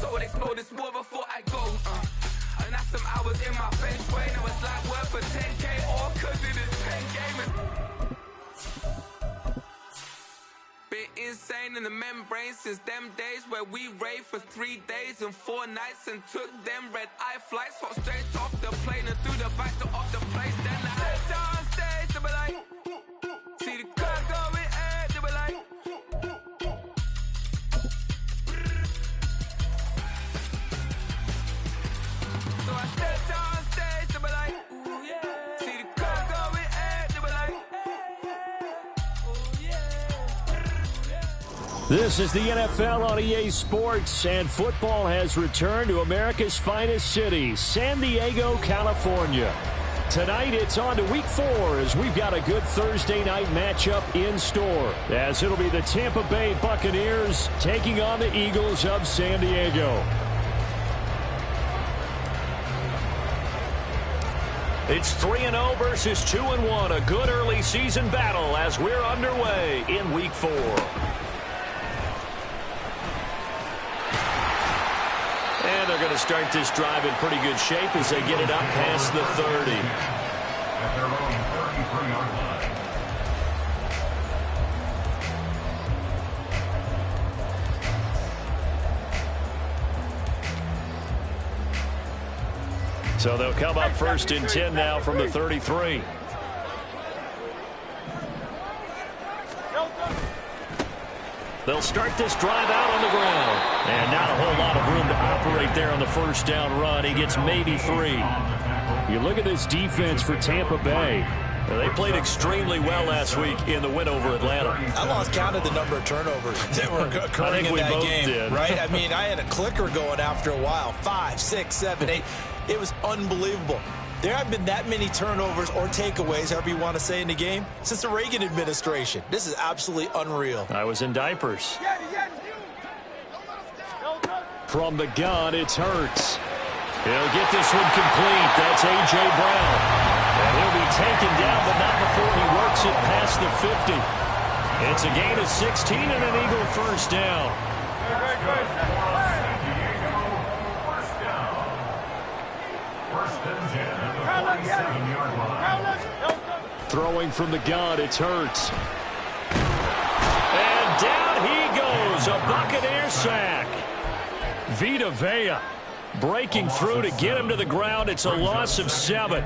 so I'll explore this more before I go. And that's some hours in my feng shui. Now it's like work for 10K, all cause it is pen gaming. Been insane in the membrane since them days where we raved for 3 days and 4 nights and took them red-eye flights. Hot straight off the plane and through the back door of the place. Then I head on stage, they were like, see the crowd going air, they were like, so I stepped on stage, they were like, ooh yeah. See the crowd going air, they were like, ooh yeah. This is the NFL on EA Sports, and football has returned to America's finest city, San Diego, California. Tonight, it's on to Week 4 as we've got a good Thursday night matchup in store, as it'll be the Tampa Bay Buccaneers taking on the Eagles of San Diego. It's 3-0 versus 2-1, a good early season battle as we're underway in Week 4. And they're going to start this drive in pretty good shape as they get it up past the 30. At their own 33-yard line. So they'll come up first and 10 now from the 33. They'll start this drive out on the ground. And not a whole lot of room to operate there on the first down run. He gets maybe 3. You look at this defense for Tampa Bay. They played extremely well last week in the win over Atlanta. I lost count of the number of turnovers that were occurring in that game. Did. Right? I mean, I had a clicker going after a while. 5, 6, 7, 8. It was unbelievable. There haven't been that many turnovers or takeaways, however you want to say, in the game since the Reagan administration. This is absolutely unreal. I was in diapers. From the gun, it's Hurts. He'll get this one complete. That's A.J. Brown. And he'll be taken down, but not before he works it past the 50. It's a gain of 16 and an Eagle first down. Throwing from the gun, it's Hurts. And down he goes, a Buccaneer sack. Vita Vea breaking through to get him to the ground. It's a loss of 7.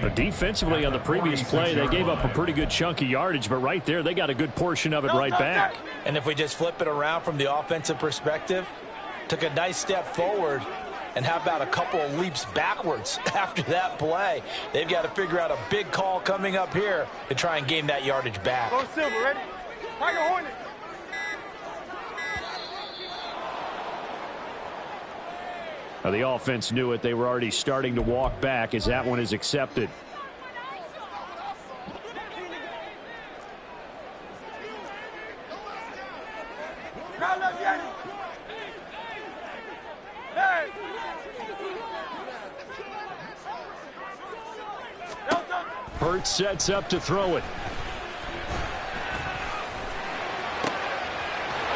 But defensively on the previous play, they gave up a pretty good chunk of yardage, but right there, they got a good portion of it right back. And if we just flip it around from the offensive perspective, took a nice step forward, and how about a couple of leaps backwards after that play? They've got to figure out a big call coming up here to try and gain that yardage back. Go Silver, ready? Tiger Hornet. Now, the offense knew it. They were already starting to walk back as that one is accepted. Hurts sets up to throw it.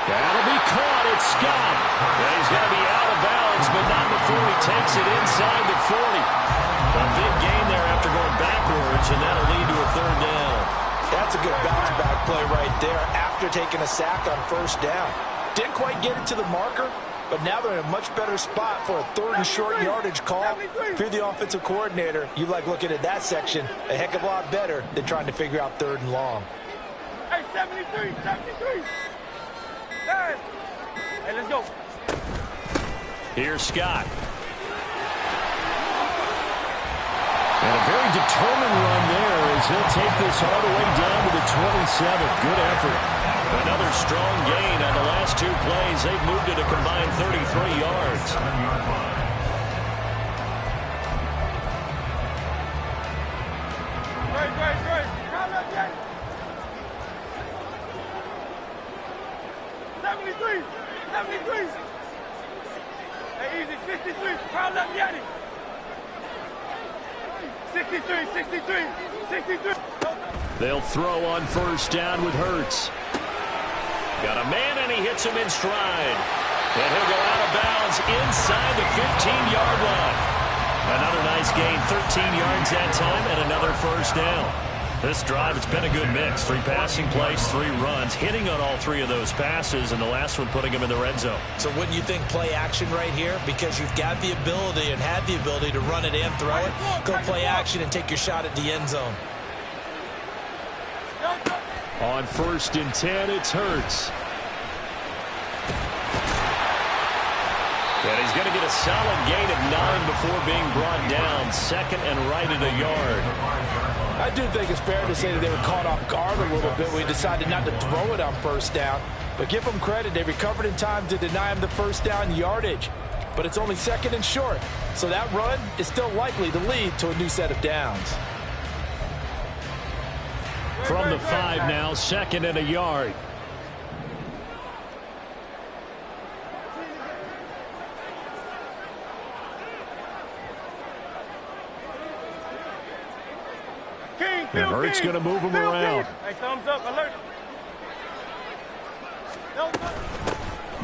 That'll be caught. It's Scott. And he's going to be out of bounds, but not before he takes it inside the 40. A big gain there after going backwards, and that'll lead to a 3rd down. That's a good bounce-back play right there after taking a sack on first down. Didn't quite get it to the marker, but now they're in a much better spot for a 3rd and short yardage call. If you're the offensive coordinator, you like looking at that section a heck of a lot better than trying to figure out 3rd and long. Hey, 73, 73. Hey, let's go. Here's Scott. And a very determined run there as he'll take this all the way down to the 27. Good effort. Another strong gain on the last 2 plays. They've moved it a combined 33 yards. Great. Count up, Yanni. 73. Hey, easy, 63. Count up, Yanni. 63. They'll throw on first down with Hurts. Got a man, and he hits him in stride. And he'll go out of bounds is inside the 15-yard line. Another nice gain, 13 yards that time, and another first down. This drive, it's been a good mix. 3 passing plays, 3 runs, hitting on all 3 of those passes, and the last one putting him in the red zone. So wouldn't you think play action right here? Because you've got the ability and had the ability to run it and throw it. Go play action and take your shot at the end zone. On 1st and 10, it's Hurts. And he's going to get a solid gain of 9 before being brought down. 2nd and right at a yard. I do think it's fair to say that they were caught off guard a little bit when we decided not to throw it on 1st down. But give them credit. They recovered in time to deny him the 1st down yardage. But it's only 2nd and short. So that run is still likely to lead to a new set of downs. From the 5 now, 2nd and a yard. And Hurts going to move him around. Hey, thumbs up, alert.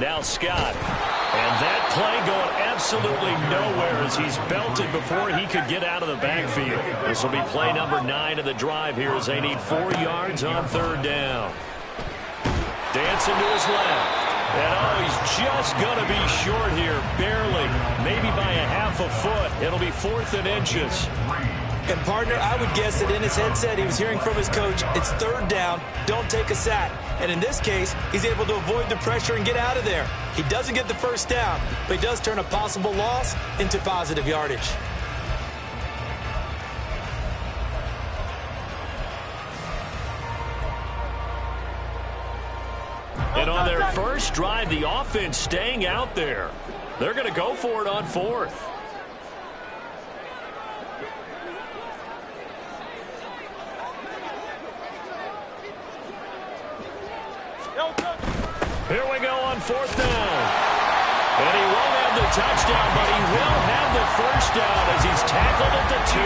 Now Scott. And that play going absolutely nowhere as he's belted before he could get out of the backfield. This will be play number 9 of the drive here as they need 4 yards on 3rd down. Dancing to his left. And he's just going to be short here, barely. Maybe by a half a foot. It'll be 4th and inches. And, partner, I would guess that in his headset he was hearing from his coach, it's 3rd down, don't take a sack. And in this case, he's able to avoid the pressure and get out of there. He doesn't get the 1st down, but he does turn a possible loss into positive yardage. And on their first drive, the offense staying out there. They're going to go for it on 4th. Here we go on 4th down. And he won't have the touchdown, but he will have the 1st down as he's tackled at the 2.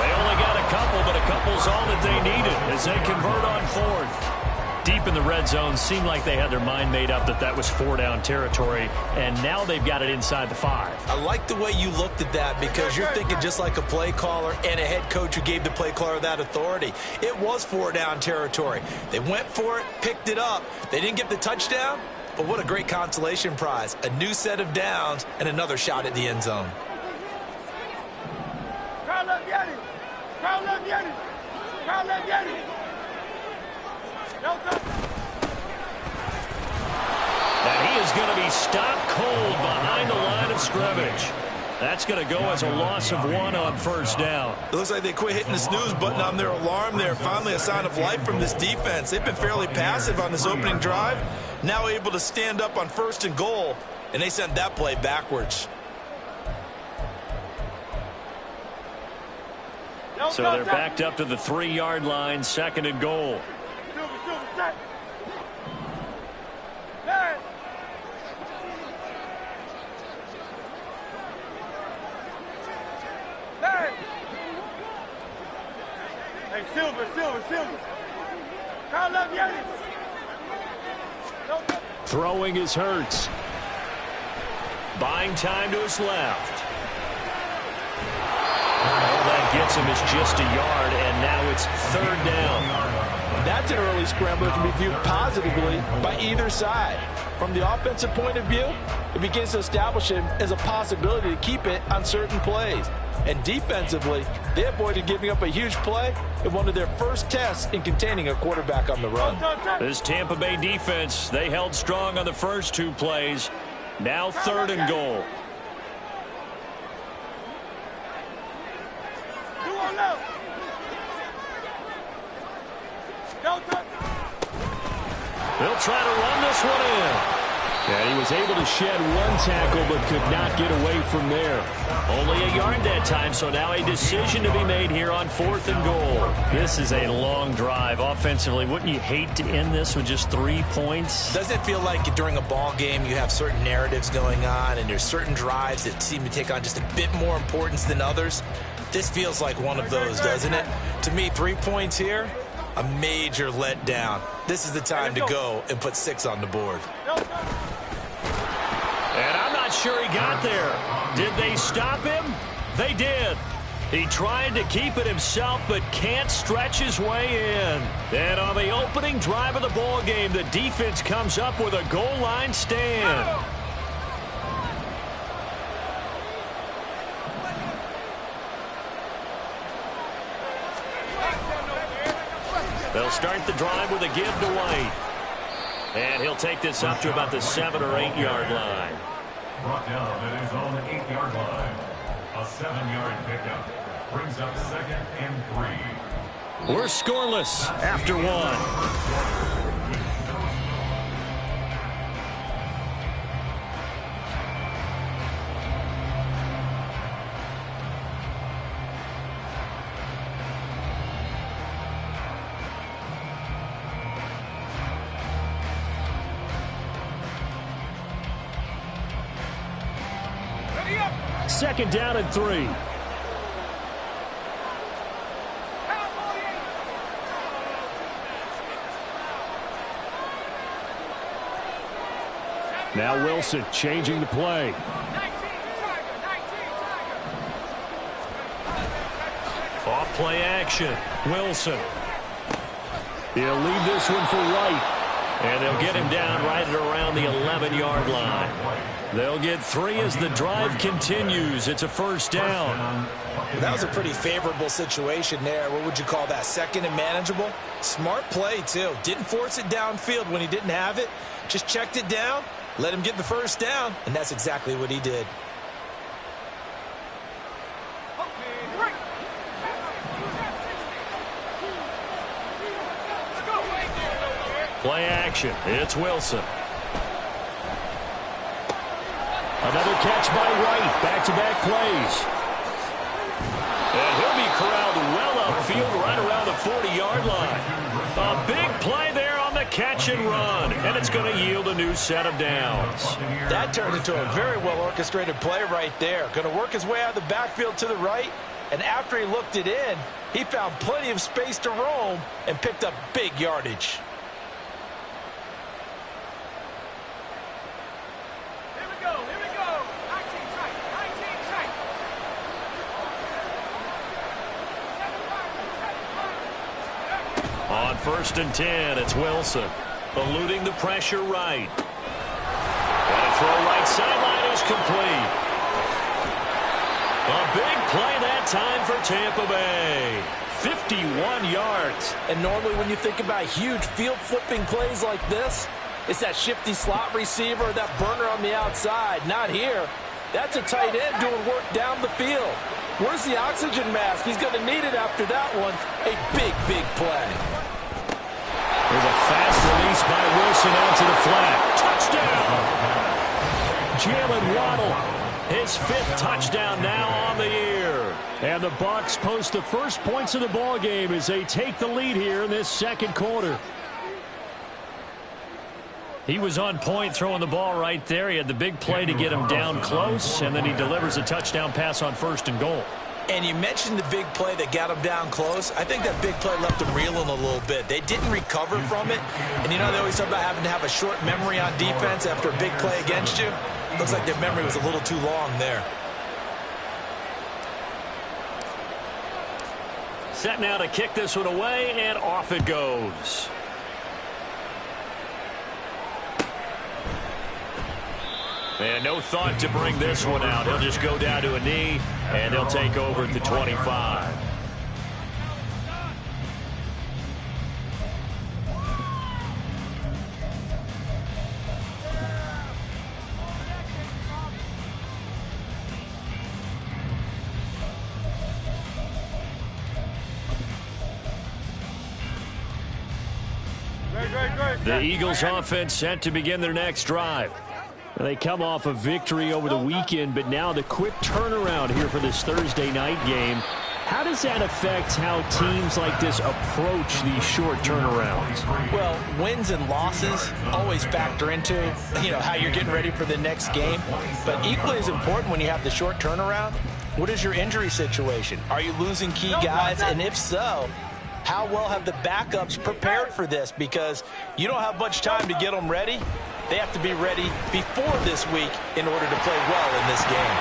They only got a couple, but a couple's all that they needed as they convert on 4th. Deep in the red zone, seemed like they had their mind made up that was 4-down territory, and now they've got it inside the 5. I like the way you looked at that because you're thinking just like a play caller and a head coach who gave the play caller that authority. It was 4-down territory. They went for it, picked it up. They didn't get the touchdown, but what a great consolation prize. A new set of downs and another shot at the end zone. Crowd left Yeti. Crowd left Yeti. Crowd left Yeti. And he is going to be stopped cold behind the line of scrimmage. That's going to go as a loss of 1 on 1st down. It looks like they quit hitting the snooze button on their alarm there. Finally a sign of life from this defense. They've been fairly passive on this opening drive. Now able to stand up on 1st and goal, and they sent that play backwards. So they're backed up to the 3-yard line, 2nd and goal. Hey, Silver. Crowd left Yeti. Throwing is Hurts. Buying time to his left. All that gets him is just a yard, and now it's 3rd down. That's an early scramble that can be viewed positively by either side. From the offensive point of view, it begins to establish him as a possibility to keep it on certain plays. And defensively, they avoided giving up a huge play in one of their first tests in containing a quarterback on the run. This Tampa Bay defense, they held strong on the first 2 plays. Now 3rd and goal. They'll try to run this one in. And he was able to shed 1 tackle but could not get away from there. Only a yard that time, so now a decision to be made here on 4th and goal. This is a long drive offensively. Wouldn't you hate to end this with just 3 points? Doesn't it feel like during a ball game you have certain narratives going on and there's certain drives that seem to take on just a bit more importance than others? This feels like one of those, doesn't it? To me, 3 points here, a major letdown. This is the time to go and put 6 on the board. And I'm not sure he got there. Did they stop him? They did. He tried to keep it himself, but can't stretch his way in. And on the opening drive of the ball game, the defense comes up with a goal line stand. They'll start the drive with a give to White. And he'll take this up to about the 7 or 8 yard line. Brought down at his own 8-yard line. A 7-yard pickup. Brings up 2nd and 3. We're scoreless after 1. Second down and 3. Now Wilson changing the play. Off play action. Wilson. He'll leave this one for White. And they'll get him down right at around the 11-yard line. They'll get 3 as the drive continues. It's a first down. Well, that was a pretty favorable situation there. What would you call that? Second and manageable? Smart play, too. Didn't force it downfield when he didn't have it. Just checked it down, let him get the first down, and that's exactly what he did. Play action. It's Wilson. Another catch by White. Back-to-back plays. And he'll be corralled well upfield right around the 40-yard line. A big play there on the catch and run. And it's going to yield a new set of downs. That turned into a very well-orchestrated play right there. Going to work his way out of the backfield to the right. And after he looked it in, he found plenty of space to roam and picked up big yardage. On 1st and 10, it's Wilson. Eluding the pressure right. And a throw right sideline is complete. A big play that time for Tampa Bay. 51 yards. And normally when you think about huge field-flipping plays like this, it's that shifty slot receiver, that burner on the outside. Not here. That's a tight end doing work down the field. Where's the oxygen mask? He's going to need it after that one. A big, big play. There's a fast release by Wilson onto the flat. Touchdown! Jalen Waddle, his 5th touchdown now on the year. And the Bucs post the first points of the ball game as they take the lead here in this second quarter. He was on point throwing the ball right there. He had the big play to get him down close, and then he delivers a touchdown pass on 1st and goal. And you mentioned the big play that got him down close. I think that big play left him reeling a little bit. They didn't recover from it. And you know, they always talk about having to have a short memory on defense after a big play against you. Looks like their memory was a little too long there. Set now to kick this one away, and off it goes. And no thought to bring this one out. He'll just go down to a knee, and they'll take over at the 25. The Eagles offense set to begin their next drive. They come off a victory over the weekend, but now the quick turnaround here for this Thursday night game. How does that affect how teams like this approach these short turnarounds? Well, wins and losses always factor into, how you're getting ready for the next game. But equally as important when you have the short turnaround, what is your injury situation? Are you losing key guys? And if so, how well have the backups prepared for this? Because you don't have much time to get them ready. they have to be ready before this week in order to play well in this game.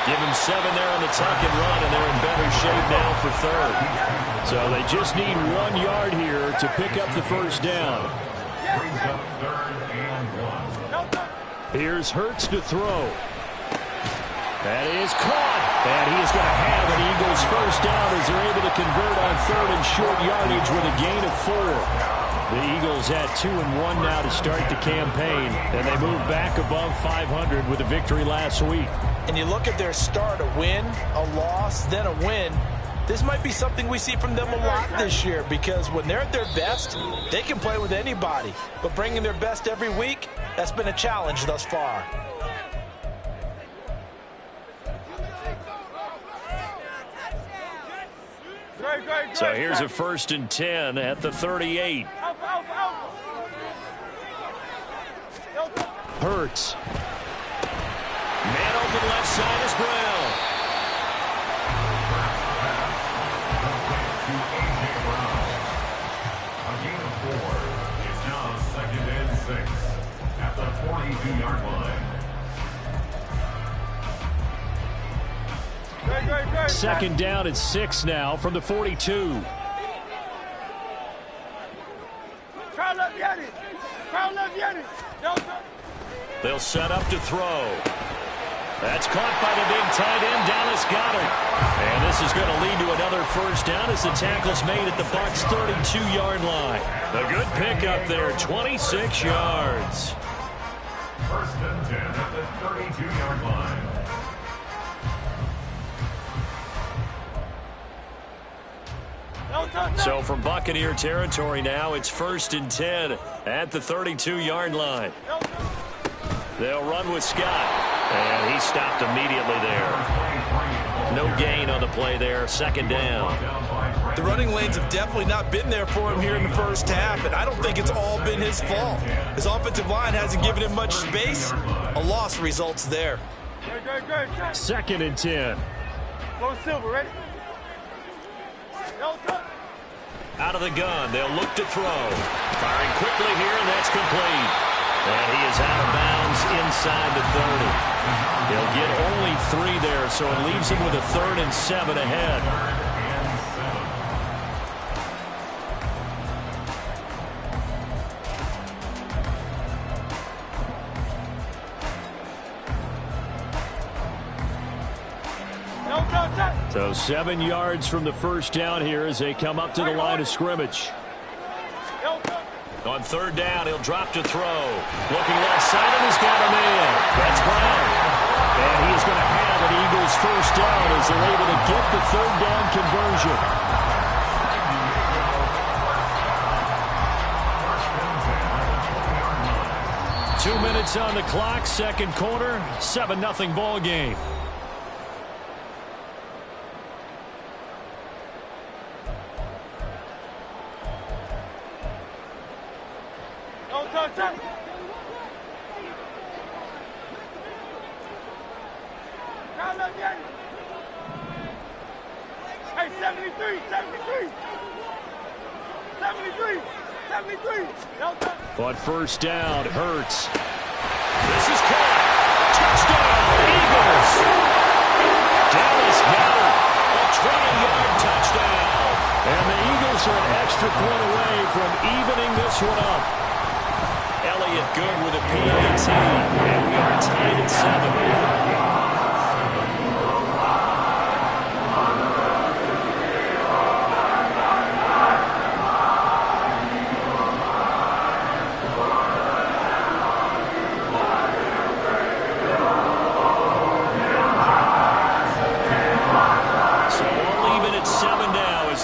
Give him 7 there on the tuck and run, and they're in better shape now for third. So they just need 1 yard here to pick up the first down. Brings up 3rd and 1. Here's Hurts to throw. That is caught. And he is going to have an Eagles first down as they're able to convert on 3rd and short yardage with a gain of 4. The Eagles at 2-1 now to start the campaign, and they move back above 500 with a victory last week. And you look at their start, a win, a loss, then a win. This might be something we see from them a lot this year, because when they're at their best, they can play with anybody. But bringing their best every week, that's been a challenge thus far. So here's a 1st and 10 at the 38. Hurts. Man open left side is Brown. A gain of 4. It's now 2nd and 6 at the 42-yard line. 2nd down at 6 now from the 42. They'll set up to throw. That's caught by the big tight end, Dallas Goedert. And this is going to lead to another first down as the tackle's made at the Bucs' 32-yard line. A good pickup there, 26 yards. 1st and 10 at the 32-yard line. So from Buccaneer territory now, it's 1st and 10 at the 32-yard line. They'll run with Scott, and he stopped immediately there. No gain on the play there, 2nd down. The running lanes have definitely not been there for him here in the first half, and I don't think it's all been his fault. His offensive line hasn't given him much space. A loss results there. 2nd and 10. Go Silver, ready? Out of the gun, they'll look to throw. Firing quickly here, and that's complete. And he is out of bounds inside the 30. He'll get only 3 there, so it leaves him with a 3rd and 7 ahead. So 7 yards from the first down here as they come up to the line of scrimmage. On 3rd down, he'll drop to throw. Looking left side, and he's got a man. That's Brown. And he is going to have an Eagles first down as they're able to get the 3rd down conversion. Two minutes on the clock, 2nd quarter, 7-0 ball game. Hey, 73. On 1st down, Hurts. This is caught. Touchdown, Eagles. Dallas Goedert, a 20-yard touchdown. And the Eagles are an extra point away from evening this one up. Elliott good with a PAT, and we are tied at 7.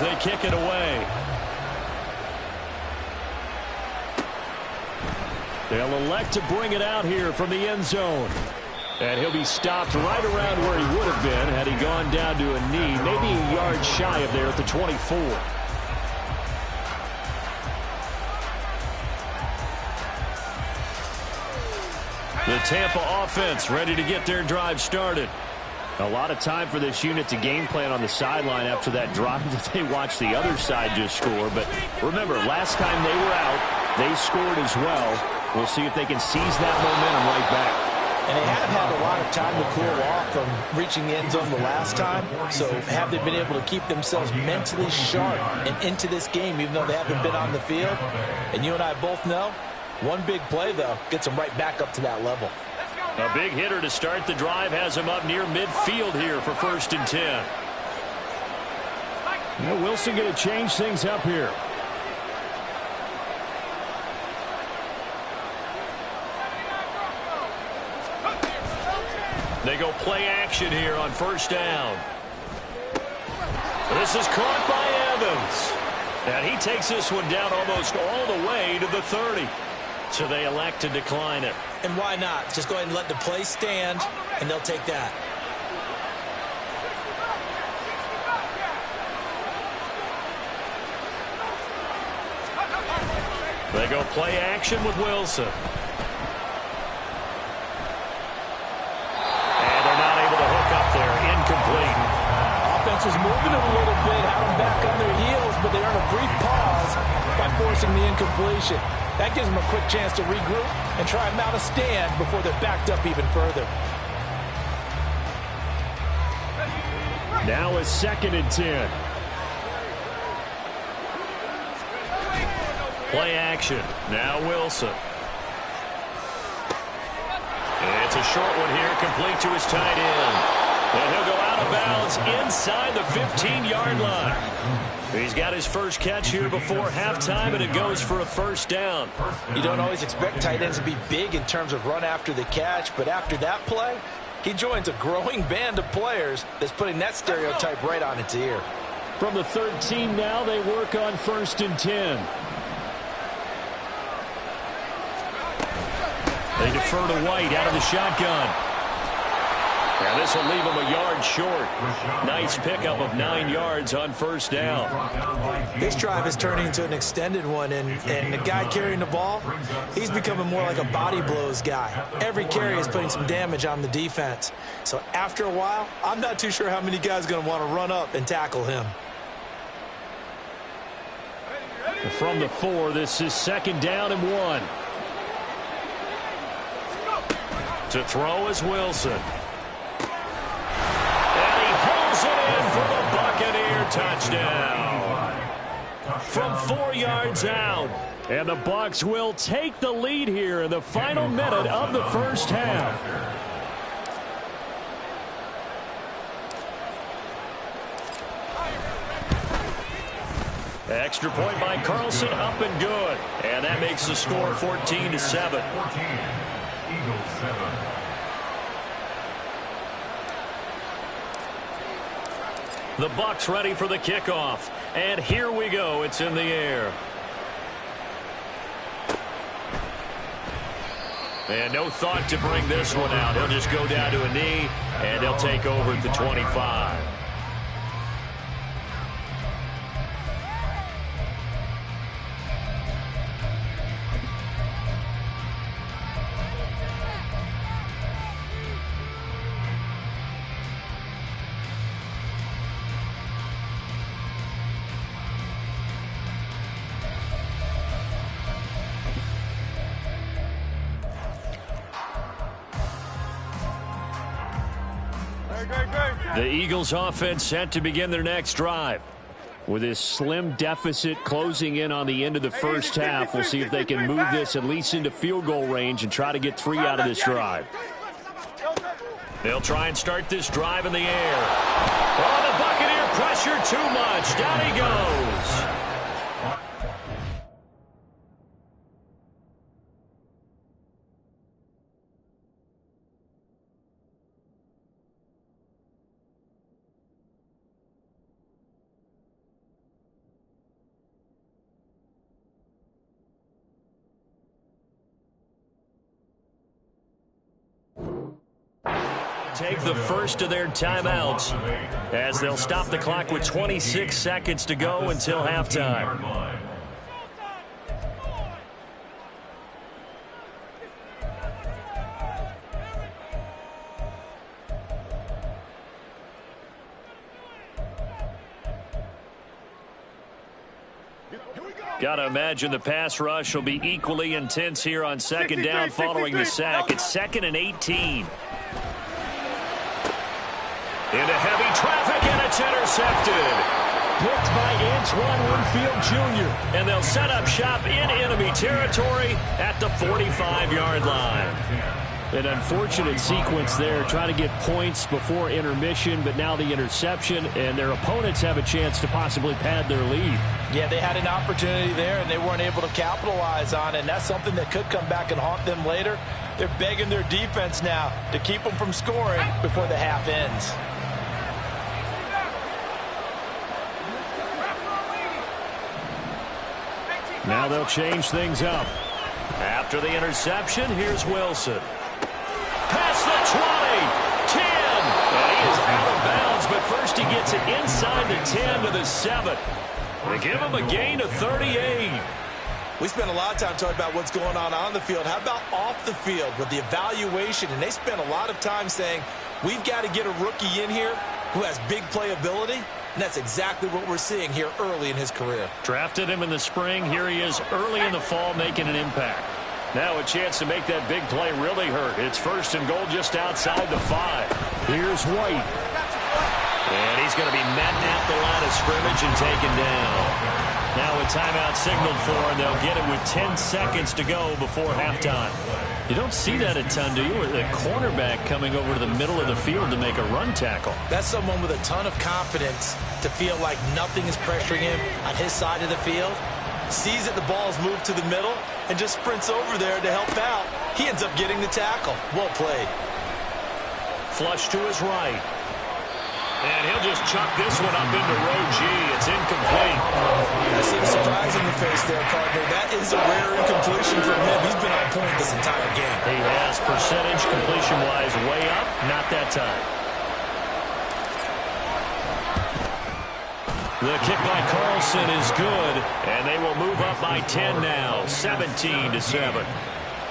They kick it away. They'll elect to bring it out here from the end zone. And he'll be stopped right around where he would have been had he gone down to a knee, maybe a yard shy of there at the 24. The Tampa offense ready to get their drive started. A lot of time for this unit to game plan on the sideline after that drive that they watched the other side just score. But remember, last time they were out, they scored as well. We'll see if they can seize that momentum right back. And they have had a lot of time to cool off from reaching the end zone the last time. So have they been able to keep themselves mentally sharp and into this game, even though they haven't been on the field? And you and I both know, one big play, though, gets them right back up to that level. A big hitter to start the drive has him up near midfield here for 1st and 10. Now Wilson going to change things up here. They go play action here on 1st down. This is caught by Evans. And he takes this one down almost all the way to the 30. So they elect to decline it. And why not? Just go ahead and let the play stand, and they'll take that. They go play action with Wilson. And they're not able to hook up there. Incomplete. Offense was moving it a little bit, had them back on their heels, but they earned a brief pause by forcing the incompletion. That gives them a quick chance to regroup and try and mount a stand before they're backed up even further. Now it's 2nd and 10. Play action. Now Wilson. It's a short one here, complete to his tight end. And he'll go out of bounds inside the 15-yard line. He's got his first catch here before halftime, and it goes for a 1st down. You don't always expect tight ends to be big in terms of run after the catch, but after that play, he joins a growing band of players that's putting that stereotype right on its ear. From the 13 now, they work on 1st and 10. They defer to White out of the shotgun. And this will leave him a yard short. Nice pickup of 9 yards on 1st down. This drive is turning into an extended one, and the guy carrying the ball, he's becoming more like a body blows guy. Every carry is putting some damage on the defense. So after a while, I'm not too sure how many guys are going to want to run up and tackle him. From the 4, this is 2nd down and 1. To throw is Wilson. For the Buccaneer touchdown. From 4 yards out. And the Bucs will take the lead here in the final minute of the 1st half. Extra point by Carlson, up and good. And that makes the score 14-7. Eagles 7. The Bucs ready for the kickoff. And here we go. It's in the air. And no thought to bring this one out. He'll just go down to a knee, and they'll take over at the 25. The Eagles offense set to begin their next drive. With this slim deficit closing in on the end of the 1st half, we'll see if they can move this at least into field goal range and try to get 3 out of this drive. They'll try and start this drive in the air. Oh, the Buccaneer pressure too much. Down he goes. Take the first of their timeouts as they'll stop the clock with 26 seconds to go until halftime. Here we go. Got to imagine the pass rush will be equally intense here on second down following the sack. It's 2nd and 18. Into heavy traffic, and it's intercepted. Picked by Antoine Winfield Jr. And they'll set up shop in enemy territory at the 45-yard line. An unfortunate sequence there, trying to get points before intermission, but now the interception, and their opponents have a chance to possibly pad their lead. Yeah, they had an opportunity there, and they weren't able to capitalize on it, and that's something that could come back and haunt them later. They're begging their defense now to keep them from scoring before the half ends. Now they'll change things up. After the interception, here's Wilson. Past the 20, 10, and he is out of bounds, but first he gets it inside the 10 to the 7. They give him a gain of 38. We spent a lot of time talking about what's going on the field. How about off the field with the evaluation? And they spent a lot of time saying, we've got to get a rookie in here who has big playability. And that's exactly what we're seeing here early in his career. Drafted him in the spring. Here he is early in the fall making an impact. Now a chance to make that big play really hurt. It's 1st and goal just outside the 5. Here's White. And he's going to be met at the line of scrimmage and taken down. Now a timeout signaled for, and they'll get it with 10 seconds to go before halftime. You don't see that a ton, do you? With a cornerback coming over to the middle of the field to make a run tackle. That's someone with a ton of confidence to feel like nothing is pressuring him on his side of the field. Sees that the ball's moved to the middle and just sprints over there to help out. He ends up getting the tackle. Well played. Flush to his right. And he'll just chuck this one up into row G. It's incomplete. I see the surprise in the face there, partner. That is a rare incompletion from him. He's been on point this entire game. He has percentage completion-wise way up. Not that time. The kick by Carlson is good, and they will move up by 10 now, 17-7.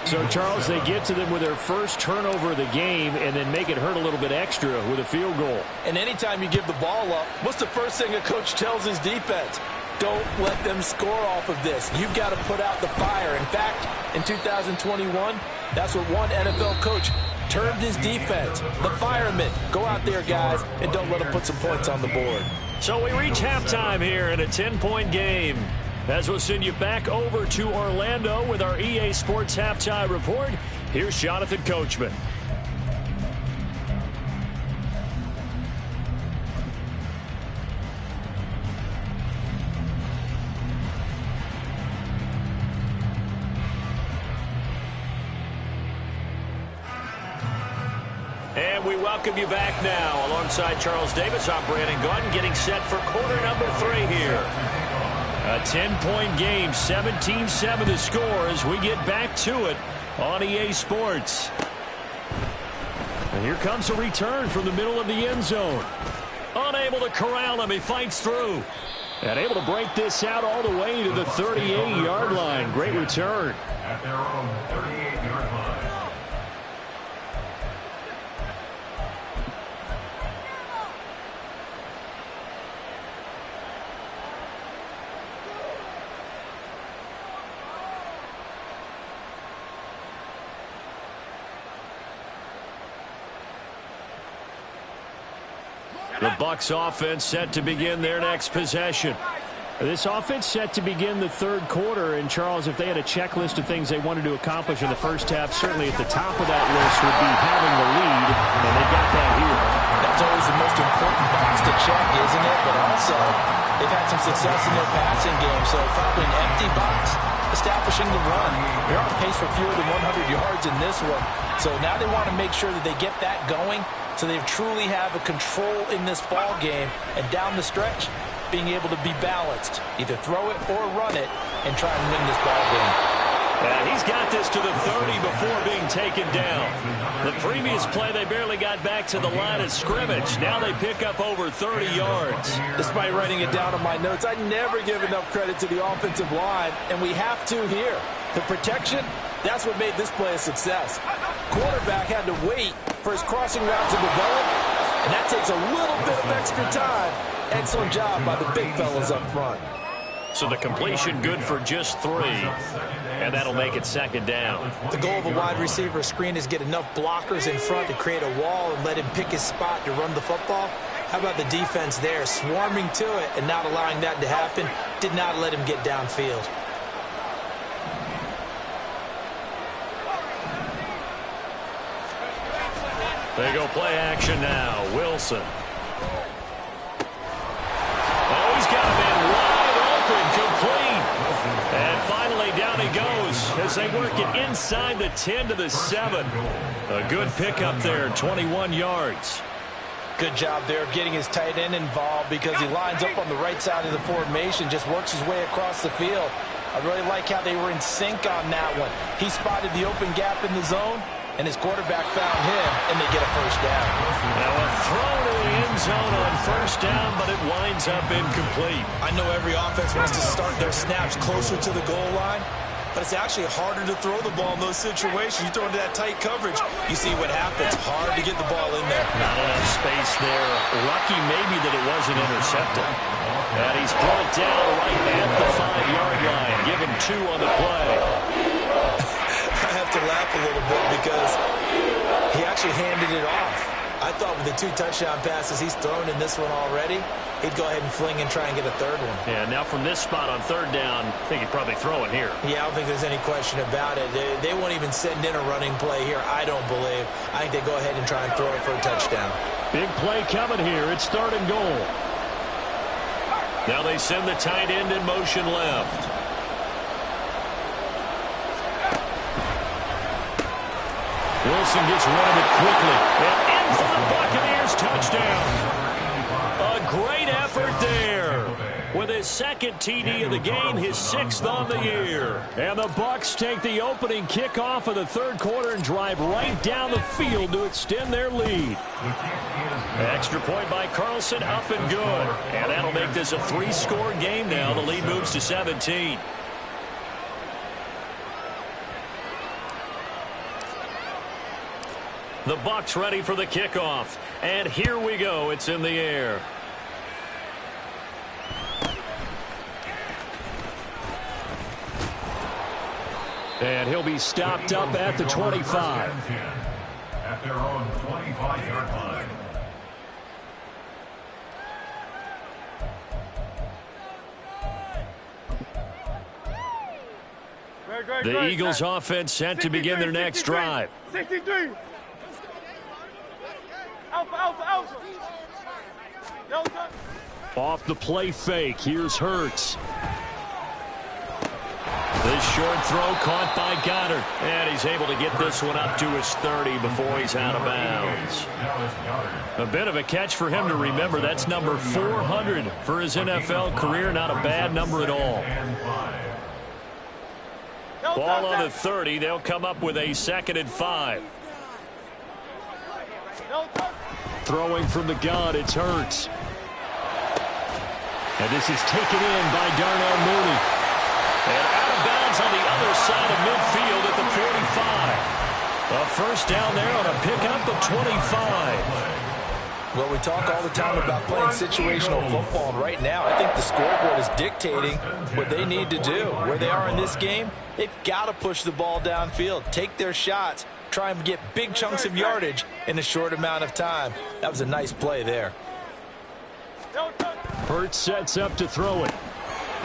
So, Charles, they get to them with their first turnover of the game and then make it hurt a little bit extra with a field goal. And anytime you give the ball up, what's the first thing a coach tells his defense? Don't let them score off of this. You've got to put out the fire. In fact, in 2021, that's what one NFL coach termed his defense. The firemen. Go out there, guys, and don't let them put some points on the board. So we reach halftime here in a 10-point game. As we'll send you back over to Orlando with our EA Sports Halftime Report, here's Jonathan Coachman. And we welcome you back now. Alongside Charles Davis, I'm Brandon Gordon, getting set for quarter number 3 here. A 10-point game, 17-7 the score as we get back to it on EA Sports. And here comes a return from the middle of the end zone. Unable to corral him, he fights through. And able to break this out all the way to the 38-yard line. Great return. At their own 38-yard line. The Bucs offense set to begin their next possession. This offense set to begin the third quarter. And, Charles, if they had a checklist of things they wanted to accomplish in the first half, certainly at the top of that list would be having the lead, and they got that here. That's always the most important box to check, isn't it? But also, they've had some success in their passing game, so probably an empty box establishing the run. They're on pace for fewer than 100 yards in this one. So now they want to make sure that they get that going so they truly have a control in this ball game, and down the stretch, being able to be balanced. Either throw it or run it and try and win this ball game. And he's got this to the 30 before being taken down. The previous play, they barely got back to the line of scrimmage. Now they pick up over 30 yards. Despite writing it down on my notes, I never give enough credit to the offensive line, and we have to here. The protection, that's what made this play a success. Quarterback had to wait for his crossing route to develop, and that takes a little bit of extra time. Excellent job by the big fellas up front. So the completion good for just 3. And that'll make it 2nd down. The goal of a wide receiver screen is get enough blockers in front to create a wall and let him pick his spot to run the football. How about the defense there, swarming to it and not allowing that to happen? Did not let him get downfield. They go play action now. Wilson. Oh, he's got a man wide open, complete. And finally down he goes as they work it inside the 10 to the 7. A good pickup there, 21 yards. Good job there of getting his tight end involved because he lines up on the right side of the formation, just works his way across the field. I really like how they were in sync on that one. He spotted the open gap in the zone, and his quarterback found him, and they get a first down. Now a throw to the end zone on first down, but it winds up incomplete. I know every offense wants to start their snaps closer to the goal line, but it's actually harder to throw the ball in those situations. You throw into that tight coverage, you see what happens. Hard to get the ball in there. Not enough space there. Lucky maybe that it wasn't intercepted. And he's brought down right at the 5-yard line. Give him 2 on the play. I have to laugh a little bit because he actually handed it off. I thought with the 2 touchdown passes he's thrown in this one already, he'd go ahead and fling and try and get a 3rd one. Yeah, now from this spot on 3rd down, I think he'd probably throw it here. Yeah, I don't think there's any question about it. They won't even send in a running play here, I don't believe. I think they go ahead and try and throw it for a touchdown. Big play coming here. It's 3rd and goal. Now they send the tight end in motion left. Wilson gets rid of it quickly. And in for the Buccaneers touchdown. A great effort there. With his 2nd TD of the game, his 6th on the year. And the Bucs take the opening kickoff of the 3rd quarter and drive right down the field to extend their lead. Extra point by Carlson, up and good. And that'll make this a 3-score game now. The lead moves to 17. The Bucs ready for the kickoff. And here we go. It's in the air. And he'll be stopped up at the 25. At their own 25-yard line. The Eagles offense set to begin their next drive. 63. Alpha. Off the play fake. Here's Hurts. This short throw caught by Goddard. And he's able to get this one up to his 30 before he's out of bounds. A bit of a catch for him to remember. That's number 400 for his NFL career. Not a bad number at all. Ball on the 30. They'll come up with a 2nd and 5. Throwing from the gun, it's Hurts. And this is taken in by Darnell Mooney. And out of bounds on the other side of midfield at the 45. A first down there on a pickup of 25. Well, we talk all the time about playing situational football, and right now I think the scoreboard is dictating what they need to do. Where they are in this game, they've got to push the ball downfield, take their shots, try and get big chunks of yardage in a short amount of time. That was a nice play there. Hurts sets up to throw it.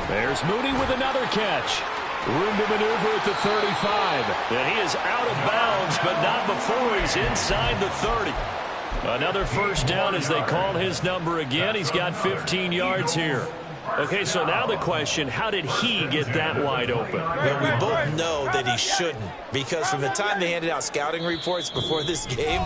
There's Mooney with another catch. Room to maneuver at the 35. And he is out of bounds, but not before he's inside the 30. Another first down as they call his number again. He's got 15 yards here. Okay, so now the question, how did he get that wide open? Well, we both know that he shouldn't, because from the time they handed out scouting reports before this game,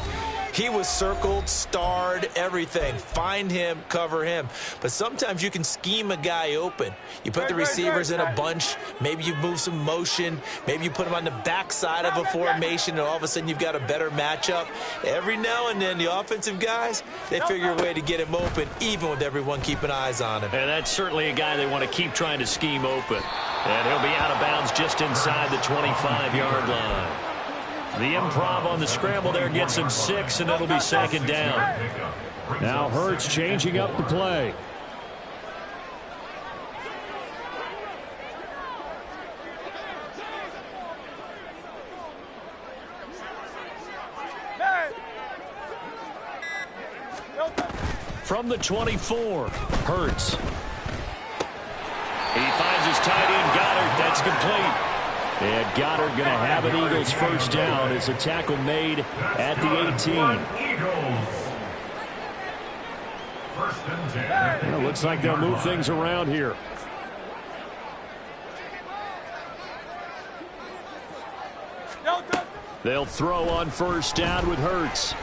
he was circled, starred, everything. Find him, cover him. But sometimes you can scheme a guy open. You put the receivers in a bunch. Maybe you move some motion. Maybe you put him on the backside of a formation, and all of a sudden you've got a better matchup. Every now and then, the offensive guys, they figure a way to get him open, even with everyone keeping eyes on him. And that's certainly a guy they want to keep trying to scheme open. And he'll be out of bounds just inside the 25-yard line. The improv on the scramble there gets him 6, and it'll be 2nd down. Now Hurts changing up the play. From the 24, Hurts. He finds his tight end, Goddard. That's complete. And Goddard going to have an Eagles first down as a tackle made at the 18. Well, looks like they'll move things around here. They'll throw on first down with Hurts.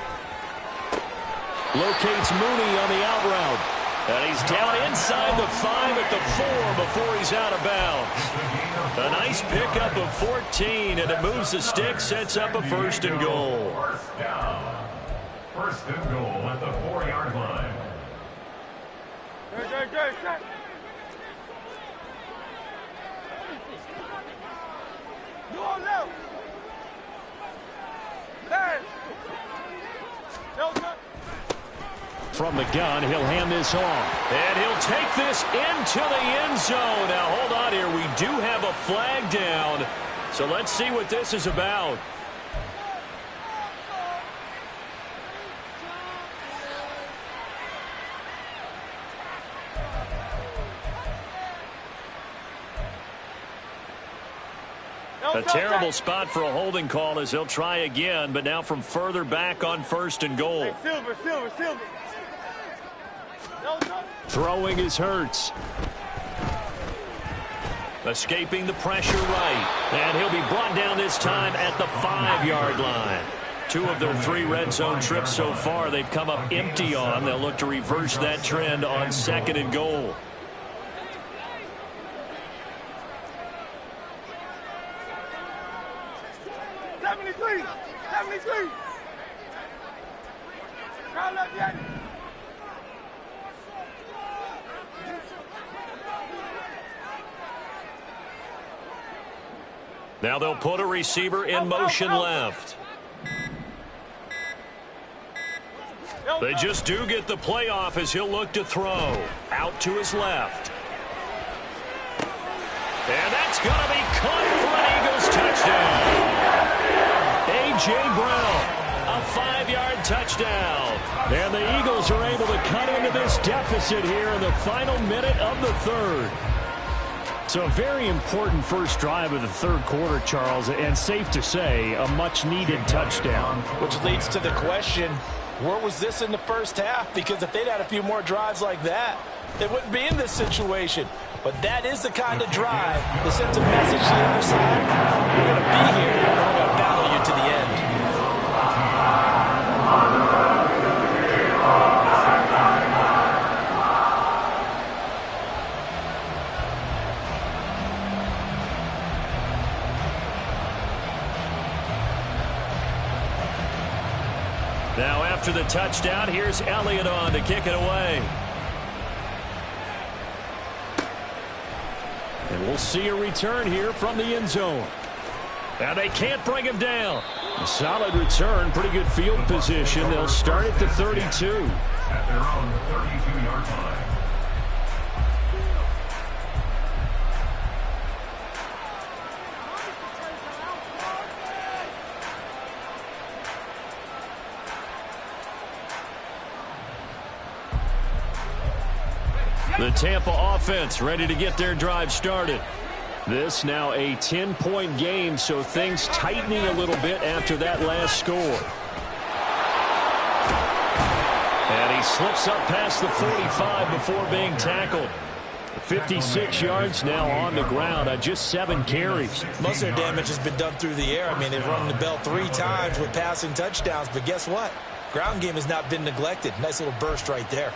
Locates Mooney on the out route. And he's down inside the 5 at the 4 before he's out of bounds. A nice pickup of 14, and it moves the stick, sets up a first and goal. First down. First and goal at the 4-yard line. From the gun, he'll hand this off. And he'll take this into the end zone. Now, hold on here. We do have a flag down. So let's see what this is about. A terrible spot for a holding call as he'll try again, but now from further back on first and goal. Silver. Throwing is Hurts. Escaping the pressure right. And he'll be brought down this time at the 5-yard line. 2 of their 3 red zone trips so far they've come up empty on. They'll look to reverse that trend on second and goal. Now they'll put a receiver in motion left. They just do get the play off as he'll look to throw. Out to his left. And that's going to be caught for an Eagles touchdown. A.J. Brown, a 5-yard touchdown. And the Eagles are able to cut into this deficit here in the final minute of the third. So a very important first drive of the third quarter, Charles, and safe to say, a much-needed touchdown. Which leads to the question, where was this in the first half? Because if they'd had a few more drives like that, they wouldn't be in this situation. But that is the kind of drive that sends a message to the other side. We're going to be here, and we're going to battle you to the end. Now after the touchdown, here's Elliott on to kick it away. And we'll see a return here from the end zone. Now they can't bring him down. A solid return, pretty good field position. They'll start at the 32. At their own 32-yard line. The Tampa offense ready to get their drive started. This now a 10-point game, so things tightening a little bit after that last score. And he slips up past the 45 before being tackled. 56 yards now on the ground on just 7 carries. Most of their damage has been done through the air. I mean, they've rung the bell 3 times with passing touchdowns, but guess what? Ground game has not been neglected. Nice little burst right there.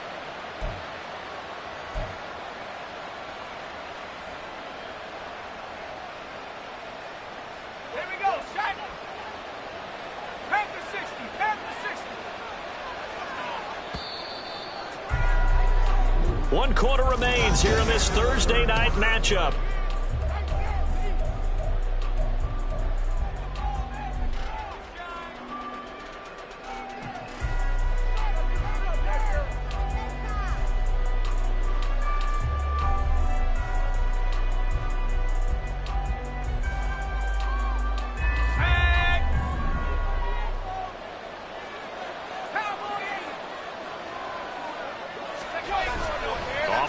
One quarter remains here in this Thursday night matchup.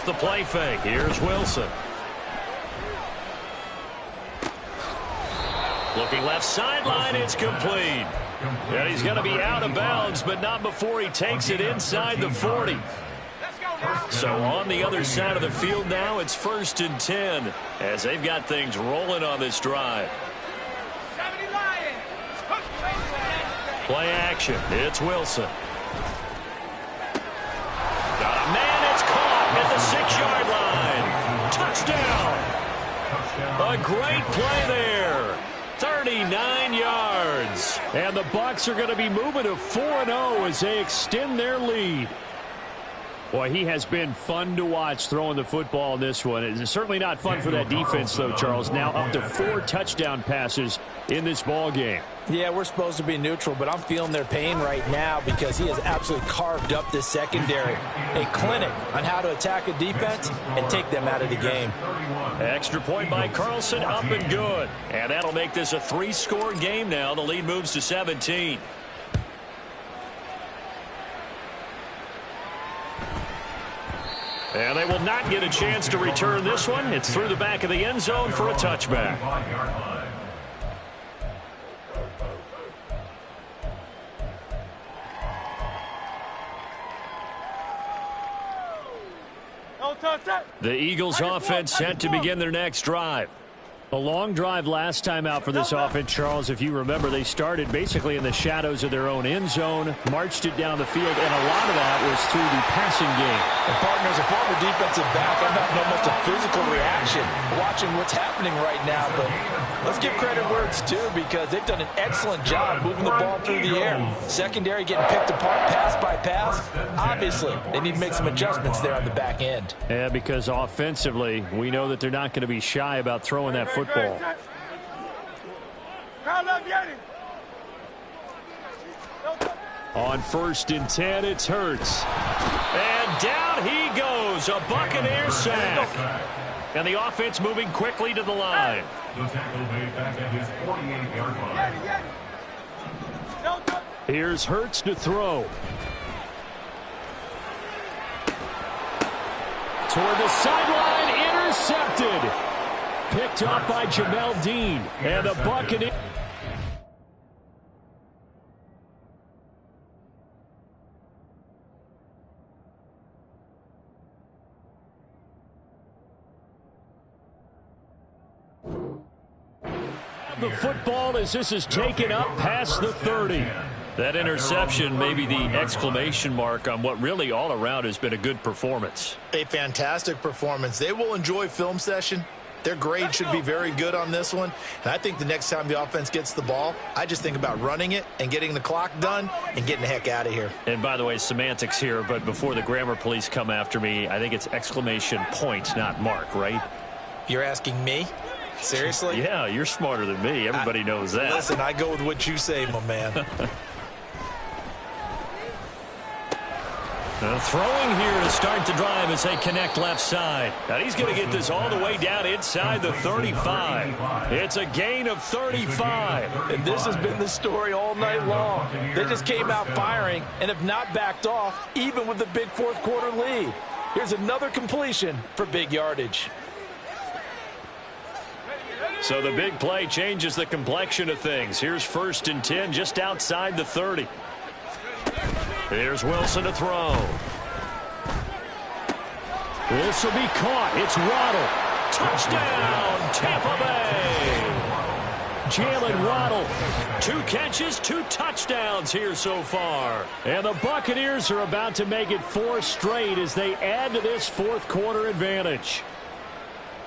the play fake. Here's Wilson. Looking left sideline, it's complete. And he's going to be out of bounds, but not before he takes it inside the 40. So on the other side of the field now, it's 1st and 10 as they've got things rolling on this drive. Play action. It's Wilson. Got a man. It's caught at the 6-yard line. Touchdown. A great play there. 39 yards. And the Bucs are going to be moving to 4-0 as they extend their lead. Boy, he has been fun to watch throwing the football in this one. It's certainly not fun for that defense, though, Charles. Now up to 4 touchdown passes in this ball game. Yeah, we're supposed to be neutral, but I'm feeling their pain right now because he has absolutely carved up this secondary. A clinic on how to attack a defense and take them out of the game. Extra point by Carlson, up and good. And that'll make this a 3-score game now. The lead moves to 17. And they will not get a chance to return this one. It's through the back of the end zone for a touchback. The Eagles offense set to begin their next drive. A long drive last time out for this offense, Charles. If you remember, they started basically in the shadows of their own end zone, marched it down the field, and a lot of that was through the passing game. And partner, as a former defensive back, I've not known much of physical reaction watching what's happening right now. But let's give credit where it's due because they've done an excellent job moving the ball through the air. Secondary getting picked apart pass by pass. Obviously, they need to make some adjustments there on the back end. Yeah, because offensively, we know that they're not going to be shy about throwing that football. On 1st and 10, it's Hurts. And down he goes, a Buccaneer sack. And the offense moving quickly to the line. The tackle made back at his 48-yard line. Here's Hurts to throw. Toward the sideline, intercepted. Picked up by Jamel Dean. And the Buccaneers. The football as this is taken up past the 30. That interception may be the exclamation mark on what really all around has been a good performance. A fantastic performance. They will enjoy film session. Their grade should be very good on this one. And I think the next time the offense gets the ball, I just think about running it and getting the clock done and getting the heck out of here. And by the way, semantics here, but before the grammar police come after me, I think it's exclamation point, not mark, right? You're asking me? Seriously? Yeah, you're smarter than me. Everybody knows that. Listen, I go with what you say, my man. Throwing here to start the drive as they connect left side. Now he's going to get this all the way down inside the 35. It's a gain of 35. And this has been the story all night long. They just came out firing and have not backed off, even with the big fourth-quarter lead. Here's another completion for big yardage. So the big play changes the complexion of things. Here's 1st and 10 just outside the 30. Here's Wilson to throw. This will be caught. It's Waddle. Touchdown, Tampa Bay. Jalen Waddle. 2 catches, 2 touchdowns here so far. And the Buccaneers are about to make it 4 straight as they add to this fourth-quarter advantage.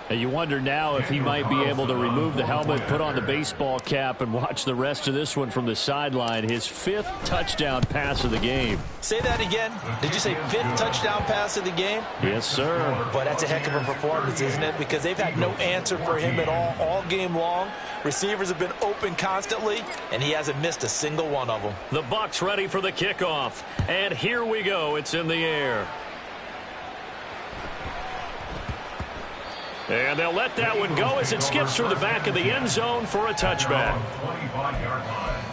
And you wonder now if he might be able to remove the helmet, put on the baseball cap, and watch the rest of this one from the sideline. His 5th touchdown pass of the game. Say that again. Did you say 5th touchdown pass of the game? Yes, sir. Boy, that's a heck of a performance, isn't it? Because they've had no answer for him at all game long. Receivers have been open constantly, and he hasn't missed a single one of them. The Bucs ready for the kickoff. And here we go. It's in the air. And they'll let that one go as it skips through the back of the end zone for a touchback. 25-yard line.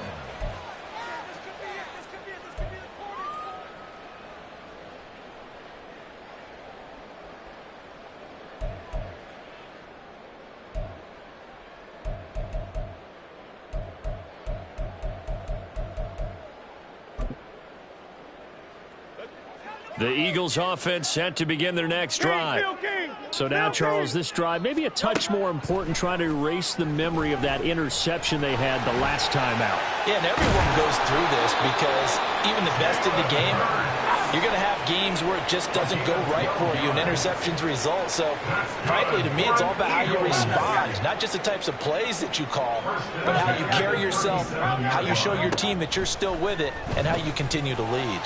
The Eagles offense set to begin their next drive. So now, Charles, this drive maybe a touch more important, trying to erase the memory of that interception they had the last time out. Yeah, and everyone goes through this because even the best in the game, you're going to have games where it just doesn't go right for you and interceptions result. So, frankly, to me, it's all about how you respond, not just the types of plays that you call, but how you carry yourself, how you show your team that you're still with it, and how you continue to lead.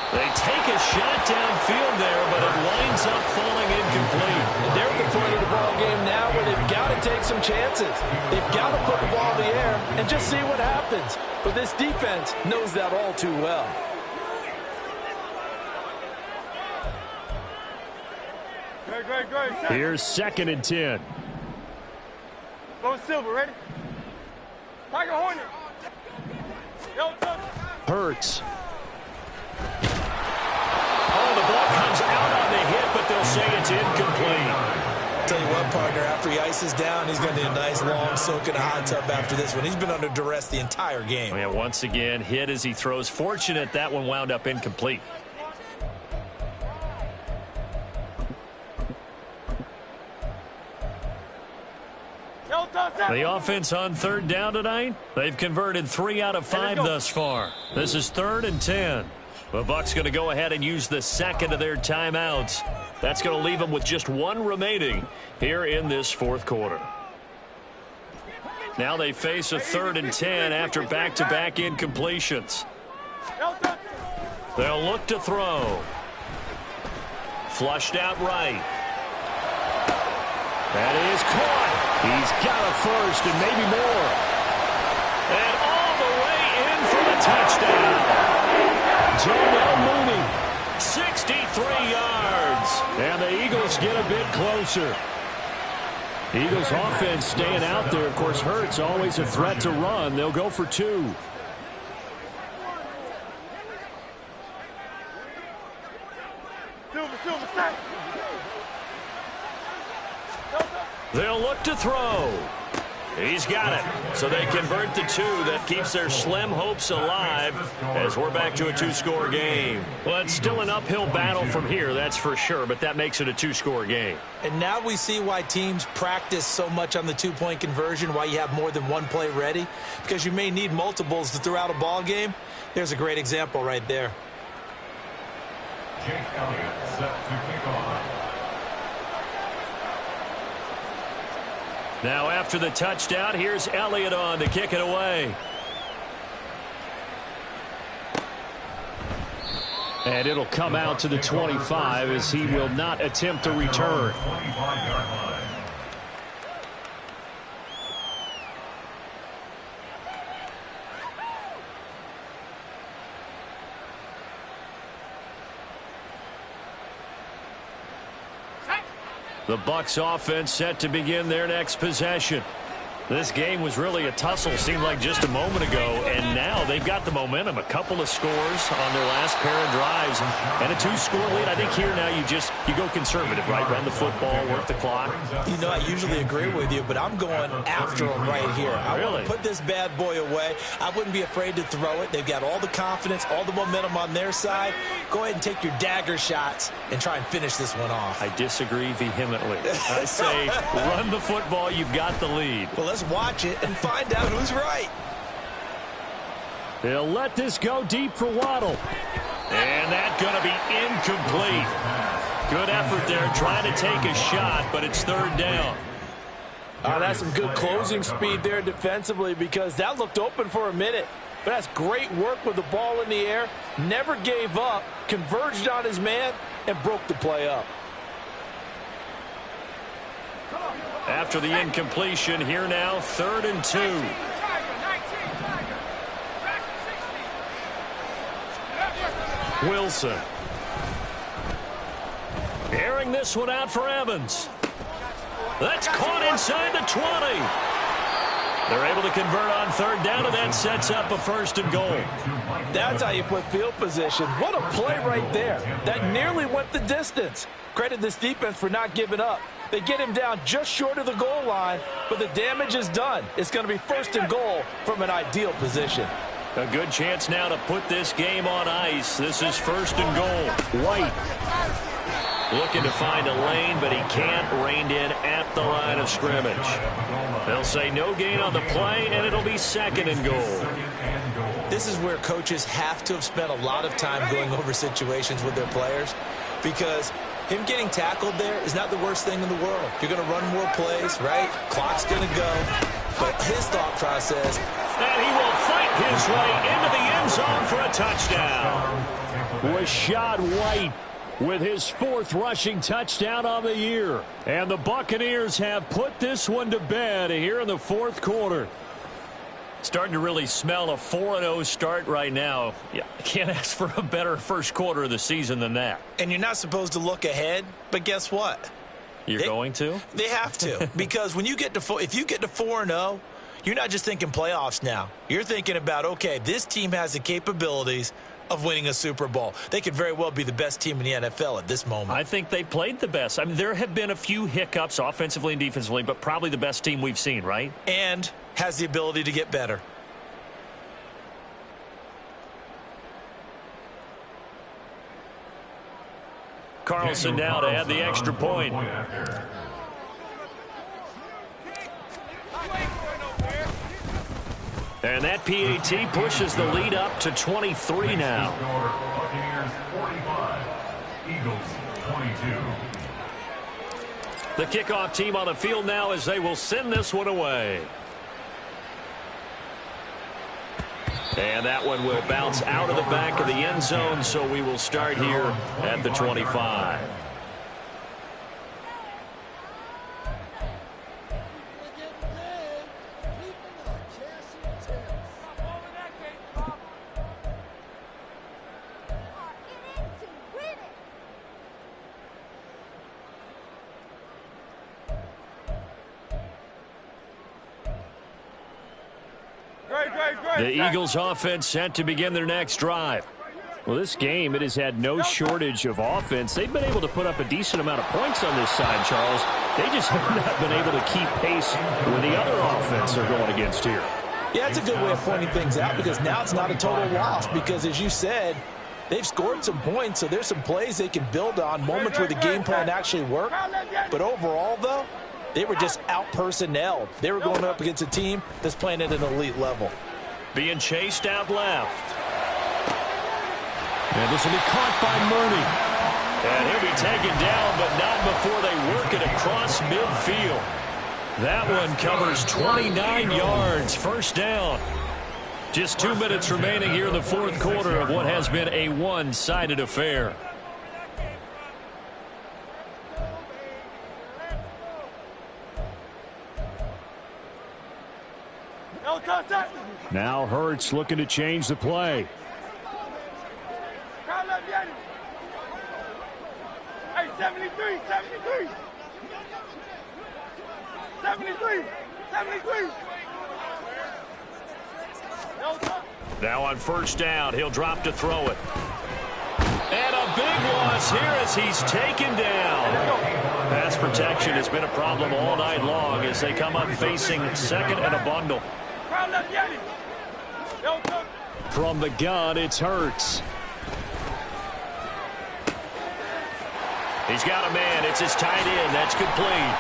They take a shot downfield there, but it winds up falling incomplete. And they're at the point of the ball game now where they've got to take some chances. They've got to put the ball in the air and just see what happens. But this defense knows that all too well. Great. Here's 2nd and 10. Go Silver, ready? Tiger Hornet. Hurts. Oh, the ball comes out on the hit, but they'll say it's incomplete. Tell you what, partner, after he ices down, he's going to need a nice long soak in a hot tub after this one. He's been under duress the entire game. Yeah, once again, hit as he throws. Fortunate that one wound up incomplete. The offense on 3rd down tonight, they've converted 3 out of 5 thus far. This is 3rd and 10. The Bucs going to go ahead and use the 2nd of their timeouts. That's going to leave them with just 1 remaining here in this 4th quarter. Now they face a 3rd and 10 after back-to-back incompletions. They'll look to throw. Flushed out right. That is caught. He's got a first and maybe more. And all the way in for the touchdown. Jonell Mooney, 63 yards. And the Eagles get a bit closer. Eagles offense staying out there. Of course, Hurts always a threat to run. They'll go for 2. Silver, stop. They'll look to throw. He's got it. So they convert the 2. That keeps their slim hopes alive as we're back to a 2-score game. Well, it's still an uphill battle from here, that's for sure, but that makes it a 2-score game. And now we see why teams practice so much on the 2-point conversion, why you have more than 1 play ready, because you may need multiples to throw out a ball game. There's a great example right there. Jake Elliott set to kick off. Now after the touchdown, here's Elliott on to kick it away. And it'll come out to the 25 as he will not attempt to return. 25-yard line. The Bucs offense set to begin their next possession. This game was really a tussle, seemed like just a moment ago, and now they've got the momentum. A couple of scores on their last pair of drives, and a 2-score lead. I think here now you go conservative, right? Run the football, work the clock. You know, I usually agree with you, but I'm going after them right here. I want to put this bad boy away. I wouldn't be afraid to throw it. They've got all the confidence, all the momentum on their side. Go ahead and take your dagger shots and try and finish this one off. I disagree vehemently. I say run the football. You've got the lead. Well, let's watch it and find out who's right. They'll let this go deep for Waddle. And that's going to be incomplete. Good effort there trying to take a shot, but it's 3rd down. That's some good closing speed there defensively because that looked open for a minute. But that's great work with the ball in the air. Never gave up, converged on his man, and broke the play up. After the incompletion, here now, 3rd and 2. Wilson. Airing this one out for Evans. That's caught inside the 20. They're able to convert on 3rd down, and that sets up a 1st and goal. That's how you put field position. What a play right there. That nearly went the distance. Credit this defense for not giving up. They get him down just short of the goal line, but the damage is done. It's going to be 1st and goal from an ideal position. A good chance now to put this game on ice. This is 1st and goal. White looking to find a lane, but he can't. Reined in at the line of scrimmage. They'll say no gain on the play, and it'll be 2nd and goal. This is where coaches have to have spent a lot of time going over situations with their players, because him getting tackled there is not the worst thing in the world. You're going to run more plays, right? Clock's going to go. But his thought process. And he will fight his way into the end zone for a touchdown. Rashad White with his 4th rushing touchdown on the year. And the Buccaneers have put this one to bed here in the 4th quarter. Starting to really smell a 4-0 start right now. Yeah, can't ask for a better first quarter of the season than that. And you're not supposed to look ahead, but guess what? You're going to? They have to. Because when you get to if you get to 4-0, you're not just thinking playoffs now. You're thinking about, okay, this team has the capabilities of winning a Super Bowl. They could very well be the best team in the NFL at this moment. I think they played the best. I mean, there have been a few hiccups offensively and defensively, but probably the best team we've seen, right? And has the ability to get better. Carlson now to add the extra point. And that PAT pushes the lead up to 23 now. Buccaneers 45, Eagles 22. The kickoff team on the field now as they will send this one away. And that one will bounce out of the back of the end zone, so we will start here at the 25. The Eagles offense set to begin their next drive. Well, this game, it has had no shortage of offense. They've been able to put up a decent amount of points on this side, Charles. They just have not been able to keep pace with the other offense they're going against here. Yeah, it's a good way of pointing things out, because now it's not a total loss, because as you said, they've scored some points, so there's some plays they can build on, moments where the game plan actually worked. But overall, though, they were just out-personnelled. They were going up against a team that's playing at an elite level. Being chased out left. And this will be caught by Murray. And he'll be taken down, but not before they work it across midfield. That one covers 29 yards. 1st down. Just 2 minutes remaining here in the 4th quarter of what has been a one-sided affair. Now Hurts looking to change the play. Hey, 73. Now on 1st down, he'll drop to throw it. And a big loss here as he's taken down. Pass protection has been a problem all night long as they come up facing 2nd and a bundle. From the gun, it's Hurts. He's got a man. It's his tight end. That's complete.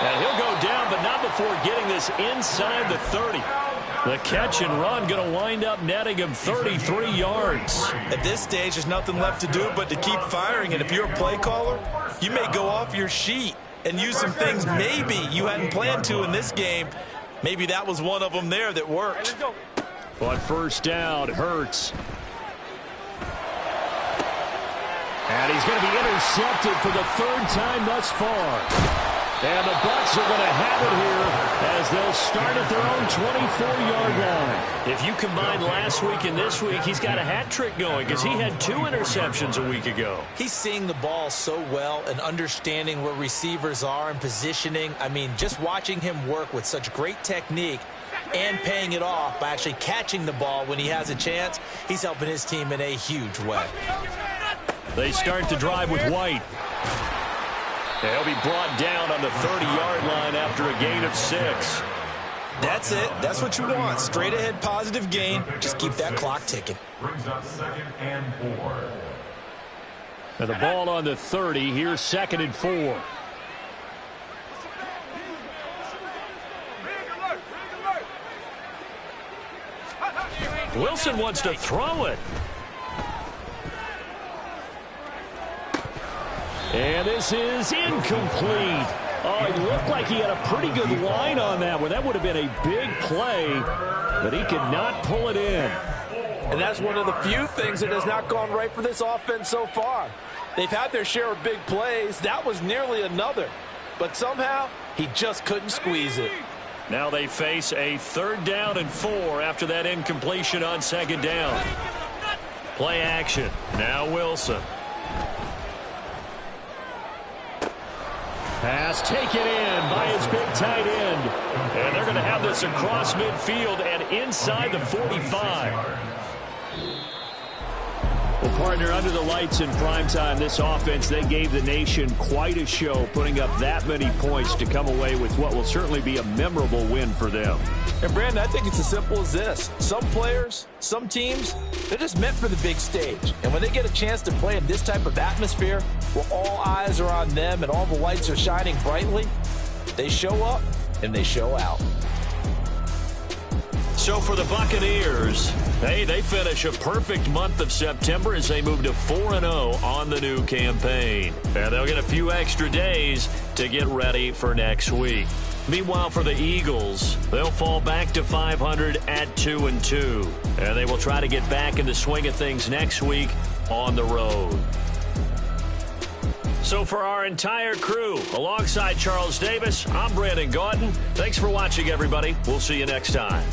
And he'll go down, but not before getting this inside the 30. The catch and run going to wind up netting him 33 yards. At this stage, there's nothing left to do but to keep firing. And if you're a play caller, you may go off your sheet and use some things maybe you hadn't planned to in this game. Maybe that was one of them there that worked. But 1st down, Hurts. And he's going to be intercepted for the 3rd time thus far. And the Bucs are going to have it here as they'll start at their own 24-yard line. If you combine last week and this week, he's got a hat trick going because he had 2 interceptions a week ago. He's seeing the ball so well and understanding where receivers are and positioning. I mean, just watching him work with such great technique and paying it off by actually catching the ball when he has a chance, he's helping his team in a huge way. They start to drive with White. He'll be brought down on the 30-yard line after a gain of 6. That's it. That's what you want. Straight ahead positive gain. Just keep that clock ticking. Brings up 2nd and 4. And the ball on the 30. Here's 2nd and 4. Wilson wants to throw it. And this is incomplete. Oh, it looked like he had a pretty good line on that one. That would have been a big play, but he could not pull it in. And that's one of the few things that has not gone right for this offense so far. They've had their share of big plays. That was nearly another. But somehow, he just couldn't squeeze it. Now they face a 3rd down and 4 after that incompletion on 2nd down. Play action. Now Wilson. Pass taken in by his big tight end. And they're going to have this across midfield and inside the 45. Well, partner, under the lights in primetime, this offense, they gave the nation quite a show, putting up that many points to come away with what will certainly be a memorable win for them. And, Brandon, I think it's as simple as this. Some players, some teams, they're just meant for the big stage. And when they get a chance to play in this type of atmosphere, where all eyes are on them and all the lights are shining brightly, they show up and they show out. So for the Buccaneers, hey, they finish a perfect month of September as they move to 4-0 on the new campaign. And they'll get a few extra days to get ready for next week. Meanwhile, for the Eagles, they'll fall back to 500 at 2-2. And they will try to get back in the swing of things next week on the road. So for our entire crew, alongside Charles Davis, I'm Brandon Gaudin. Thanks for watching, everybody. We'll see you next time.